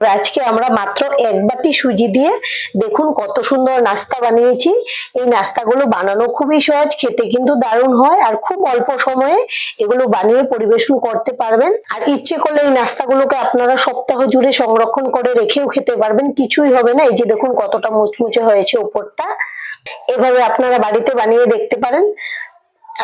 আজকে আমরা মাত্র এক বাটি সুজি দিয়ে দেখুন কত সুন্দর নাস্তা বানিয়েছি। এই নাস্তাগুলো বানানো খুবই সহজ, খেতে কিন্তু দারুণ হয় আর খুব অল্প সময়ে এগুলো বানিয়ে পরিবেশন করতে পারবেন। আর ইচ্ছে করলে এই নাস্তাগুলোকে আপনারা সপ্তাহ জুড়ে সংরক্ষণ করে রেখেও খেতে পারবেন, কিছুই হবে না। এই যে দেখুন কতটা মুচমুচে হয়েছে উপরটা। এভাবে আপনারা বাড়িতে বানিয়ে দেখতে পারেন,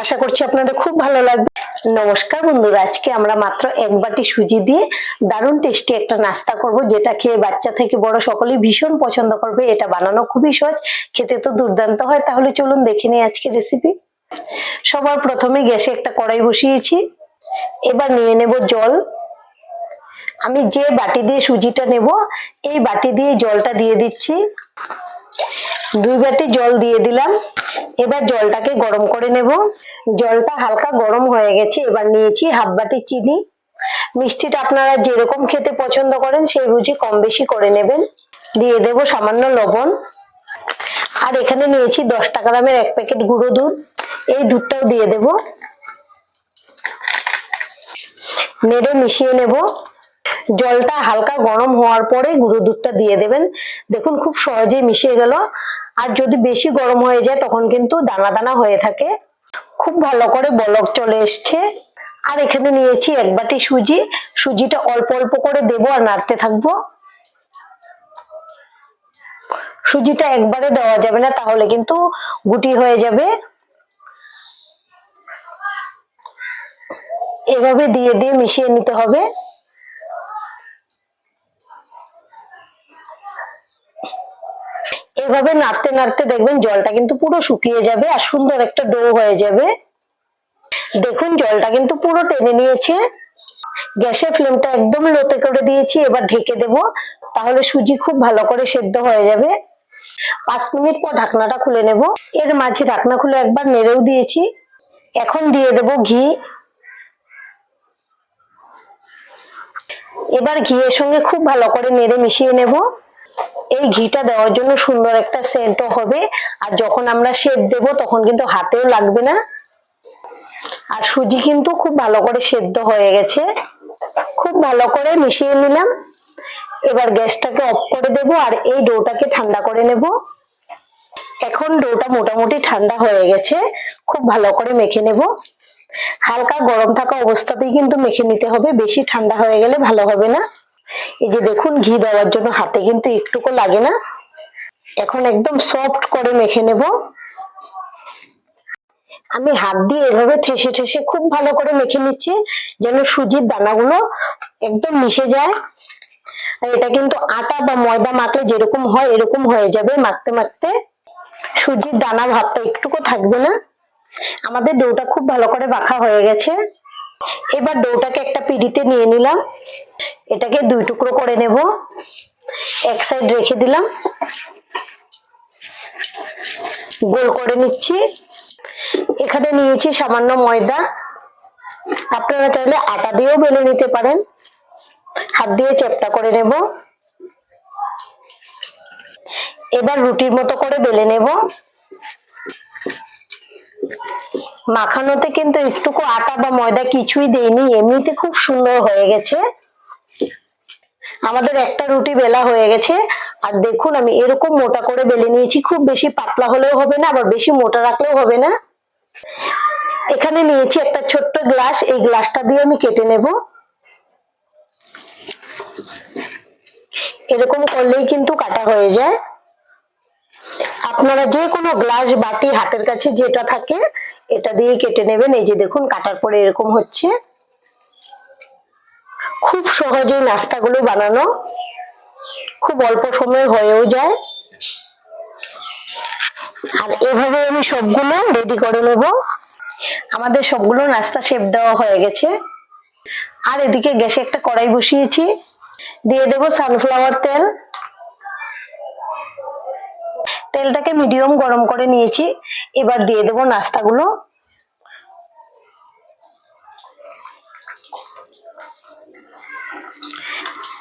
আশা করছি আপনাদের খুব ভালো লাগবে। নমস্কার বন্ধুরা, আজকে আমরা মাত্র এক বাটি সুজি দিয়ে দারুণ টেস্টি একটা নাস্তা করব, যেটা খেয়ে বাচ্চা থেকে বড় সকলেই ভীষণ পছন্দ করবে। এটা বানানো খুবই সহজ, খেতে তো দুর্দান্ত হয়। তাহলে চলুন দেখে নিই আজকে রেসিপি। সবার প্রথমে গ্যাসে একটা কড়াই বসিয়েছি, এবার নিয়ে নেব জল। আমি যে বাটি দিয়ে সুজিটা নেব এই বাটি দিয়ে জলটা দিয়ে দিচ্ছি। 2 বাটি জল দিয়ে দিলাম। এবার জলটাকে গরম করে নেব। জলটা হালকা গরম হয়ে গেছে, এবার নিয়েছি হাফ বাটি চিনি। মিষ্টিটা আপনারা যেরকম খেতে পছন্দ করেন সেই বুঝে কম বেশি করে নেবেন। দিয়ে দেব সামান্য লবণ। আর এখানে নিয়েছি 10 টাকা দামের 1 প্যাকেট গুঁড়ো দুধ, এই দুধটাও দিয়ে দেব। নেড়ে মিশিয়ে নেব। জলটা হালকা গরম হওয়ার পরে গুঁড়ো দুধটা দিয়ে দেবেন। দেখুন খুব সহজেই মিশে গেল। আর যদি বেশি গরম হয়ে যায় তখন কিন্তু দানা দানা হয়ে থাকে। খুব ভালো করে বলক চলে এসছে। আর এখানে নিয়েছি 1 বাটি সুজি। সুজিটা অল্প অল্প করে দেবো আর নাড়তে থাকবো। সুজিটা একবারে দেওয়া যাবে না, তাহলে কিন্তু গুটি হয়ে যাবে। এভাবে দিয়ে দিয়ে মিশিয়ে নিতে হবে। এভাবে নাড়তে নাড়তে দেখবেন জলটা কিন্তু পুরো শুকিয়ে যাবে আর সুন্দর একটা ডো হয়ে যাবে। দেখুন জলটা কিন্তু পুরো টেনে নিয়েছে। গ্যাসের ফ্লেমটা একদম লোতে করে দিয়েছি। এবার ঢেকে দেব, তাহলে সুজি খুব ভালো করে সেদ্ধ হয়ে যাবে। 5 মিনিট পর ঢাকনাটা খুলে নেব। এর মাঝে ঢাকনা খুলে একবার নেড়েও দিয়েছি। এখন দিয়ে দেব ঘি। এবার ঘিয়ের সঙ্গে খুব ভালো করে নেড়ে মিশিয়ে নেব। এই ঘিটা দেওয়ার জন্য সুন্দর একটা সেন্টও হবে, আর যখন আমরা শেপ দেব তখন কিন্তু হাতেও লাগবে না। আর সুজি কিন্তু খুব ভালো করে সেদ্ধ হয়ে গেছে। খুব ভালো করে মিশিয়ে নিলাম। এবার গ্যাসটাকে অফ করে দেব আর এই ডোটাকে ঠান্ডা করে নেব। এখন ডোটা মোটামুটি ঠান্ডা হয়ে গেছে। খুব ভালো করে মেখে নেব। হালকা গরম থাকা অবস্থাতেই কিন্তু মেখে নিতে হবে, বেশি ঠান্ডা হয়ে গেলে ভালো হবে না। এই যে দেখুন ঘি দেওয়ার জন্য হাতে কিন্তু একটুকু লাগে না। এখন একদম সফট করে মেখে নেব। আমি হাত দিয়ে এভাবে ঠেসে ঠেসে খুব ভালো করে মেখে নিচ্ছি, যেন সুজির দানাগুলো একদম মিশে যায়। আর এটা কিন্তু আটা বা ময়দা মাখলে যেরকম হয় এরকম হয়ে যাবে মাখতে মাখতে। সুজির দানা ভাবটা একটুকু থাকবে না। আমাদের ডোটা খুব ভালো করে মাখা হয়ে গেছে। এবার ডোটাকে একটা পিঁড়িতে নিয়ে নিলাম। এটাকে 2 টুকরো করে নেব। এক সাইড রেখে দিলাম। গোল করে নিচ্ছি। এখানে নিয়েছি সামান্য ময়দা। আপনারা চাইলে আটা দিয়েও বেলে নিতে পারেন। হাত দিয়ে চ্যাপ্টা করে নেব। এবার রুটির মতো করে বেলে নেব। মাখানোতে কিন্তু একটুকু আটা বা ময়দা কিছুই দেইনি, এমনিতে খুব সুন্দর হয়ে গেছে। আমাদের একটা রুটি বেলা হয়ে গেছে। আর দেখুন আমি এরকম মোটা করে বেলে নিয়েছি। খুব বেশি পাতলা হলেও হবে না, আবার বেশি মোটা রাখলেও হবে না। এখানে নিয়েছি একটা ছোট্ট গ্লাস, এই গ্লাসটা দিয়ে আমি কেটে নেব। এরকম করলেই কিন্তু কাটা হয়ে যায়। আপনারা যে কোনো গ্লাস বাটি হাতের কাছে যেটা থাকে এটা দিয়ে কেটে নেবেন। এই যে দেখুন কাটার পরে এরকম হচ্ছে। খুব সহজেই নাস্তাগুলো বানানো, খুব অল্প সময় হয়েও যায়। আর এভাবে আমি সবগুলো রেডি করে নেব। আমাদের সবগুলো নাস্তা শেপ দেওয়া হয়ে গেছে। আর এদিকে গ্যাসে একটা কড়াই বসিয়েছি, দিয়ে দেব সানফ্লাওয়ার তেল। তেলটাকে মিডিয়াম গরম করে নিয়েছি। এবার দিয়ে দেব নাস্তাগুলো।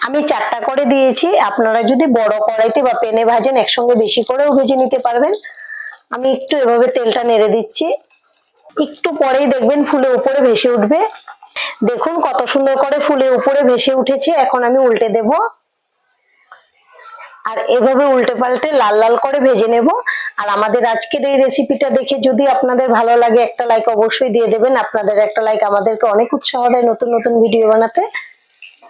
আমি 4টা করে দিয়েছি। আপনারা যদি বড় কড়াইতে বা প্যানে ভাজেন একসঙ্গে বেশি করেও ভেজে নিতে পারবেন। আমি একটু এভাবে তেলটা নেড়ে দিচ্ছি। একটু পরেই দেখবেন ফুলে উপরে ভেসে উঠবে। দেখুন কত সুন্দর করে ফুলে উপরে ভেসে উঠেছে। এখন আমি উল্টে দেব। আর এভাবে উল্টে পাল্টে লাল লাল করে ভেজে নেব। আর আমাদের আজকের এই রেসিপিটা দেখে যদি আপনাদের ভালো লাগে একটা লাইক অবশ্যই দিয়ে দেবেন। আপনাদের একটা লাইক আমাদেরকে অনেক উৎসাহ দেয় নতুন নতুন ভিডিও বানাতে।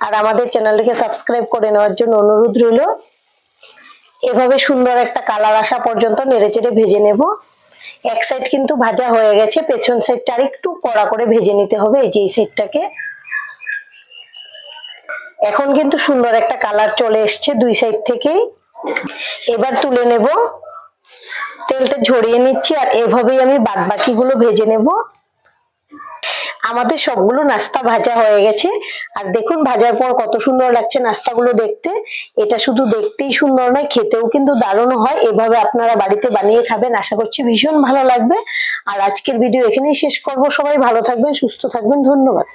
আর আমাদের চ্যানেলটিকে সাবস্ক্রাইব করে নেওয়ার জন্য অনুরোধ রইল। এভাবে সুন্দর একটা কালার আসা পর্যন্ত নেড়েচেড়ে ভেজে নেব। এক সাইড কিন্তু ভাজা হয়ে গেছে, পেছন সাইডটা আর একটু কড়া করে ভেজে নিতে হবে। এই যে এই সাইডটাকে এখন কিন্তু সুন্দর একটা কালার চলে এসছে দুই সাইড থেকেই। এবার তুলে নেব, তেলটা ঝরিয়ে নিচ্ছি। আর এভাবেই আমি বাদ বাকিগুলো ভেজে নেব। আমাদের সবগুলো নাস্তা ভাজা হয়ে গেছে। আর দেখুন ভাজার পর কত সুন্দর লাগছে নাস্তাগুলো দেখতে। এটা শুধু দেখতেই সুন্দর নয়, খেতেও কিন্তু দারুণ হয়। এভাবে আপনারা বাড়িতে বানিয়ে খাবেন, আশা করছি ভীষণ ভালো লাগবে। আর আজকের ভিডিও এখানেই শেষ করব। সবাই ভালো থাকবেন, সুস্থ থাকবেন, ধন্যবাদ।